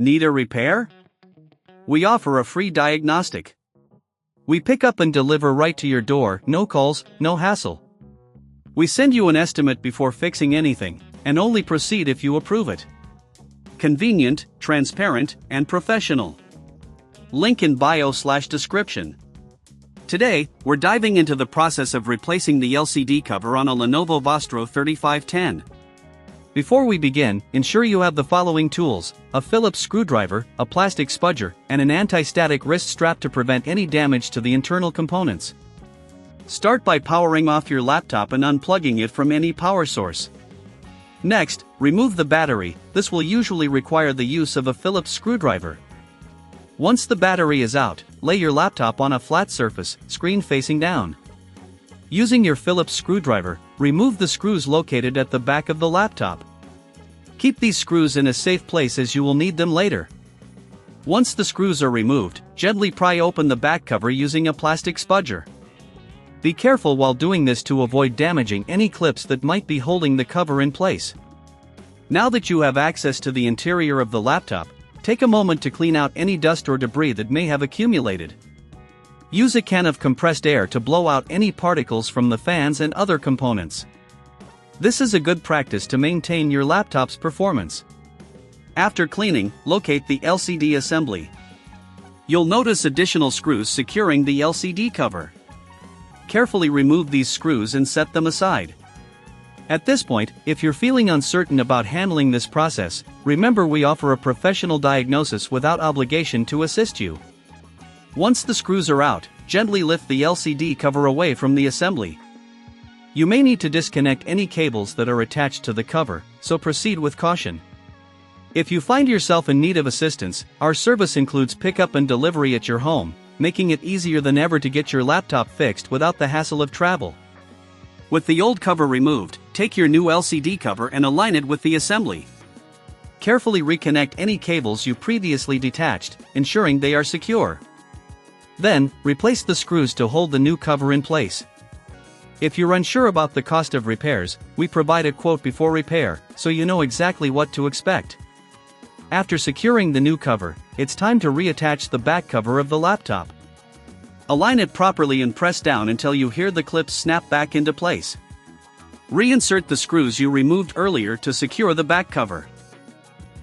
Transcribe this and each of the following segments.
Need a repair? We offer a free diagnostic. We pick up and deliver right to your door, no calls, no hassle. We send you an estimate before fixing anything, and only proceed if you approve it. Convenient, transparent, and professional. Link in bio/description. Today, we're diving into the process of replacing the LCD cover on a Lenovo Vostro 3510. Before we begin, ensure you have the following tools: a Phillips screwdriver, a plastic spudger, and an anti-static wrist strap to prevent any damage to the internal components. Start by powering off your laptop and unplugging it from any power source. Next, remove the battery. This will usually require the use of a Phillips screwdriver. Once the battery is out, lay your laptop on a flat surface, screen facing down. Using your Phillips screwdriver, remove the screws located at the back of the laptop. Keep these screws in a safe place as you will need them later. Once the screws are removed, gently pry open the back cover using a plastic spudger. Be careful while doing this to avoid damaging any clips that might be holding the cover in place. Now that you have access to the interior of the laptop, take a moment to clean out any dust or debris that may have accumulated. Use a can of compressed air to blow out any particles from the fans and other components. This is a good practice to maintain your laptop's performance. After cleaning, locate the LCD assembly. You'll notice additional screws securing the LCD cover. Carefully remove these screws and set them aside. At this point, if you're feeling uncertain about handling this process, remember we offer a professional diagnosis without obligation to assist you. Once the screws are out, gently lift the LCD cover away from the assembly. You may need to disconnect any cables that are attached to the cover, so proceed with caution. If you find yourself in need of assistance, our service includes pickup and delivery at your home, making it easier than ever to get your laptop fixed without the hassle of travel. With the old cover removed, take your new LCD cover and align it with the assembly. Carefully reconnect any cables you previously detached, ensuring they are secure. Then, replace the screws to hold the new cover in place. If you're unsure about the cost of repairs, we provide a quote before repair, so you know exactly what to expect. After securing the new cover, it's time to reattach the back cover of the laptop. Align it properly and press down until you hear the clips snap back into place. Reinsert the screws you removed earlier to secure the back cover.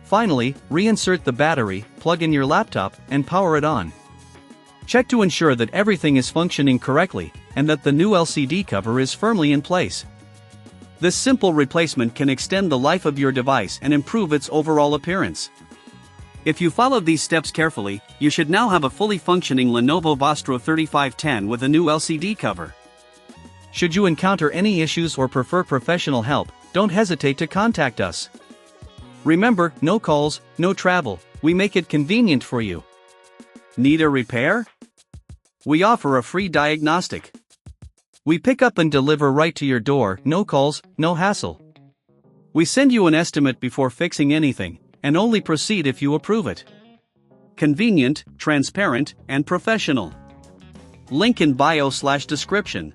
Finally, reinsert the battery, plug in your laptop, and power it on. Check to ensure that everything is functioning correctly, and that the new LCD cover is firmly in place. This simple replacement can extend the life of your device and improve its overall appearance. If you follow these steps carefully, you should now have a fully functioning Lenovo Vostro 3510 with a new LCD cover. Should you encounter any issues or prefer professional help, don't hesitate to contact us. Remember, no calls, no travel, we make it convenient for you. Need a repair? We offer a free diagnostic. We pick up and deliver right to your door, no calls, no hassle. We send you an estimate before fixing anything, and only proceed if you approve it. Convenient, transparent, and professional. Link in bio/description.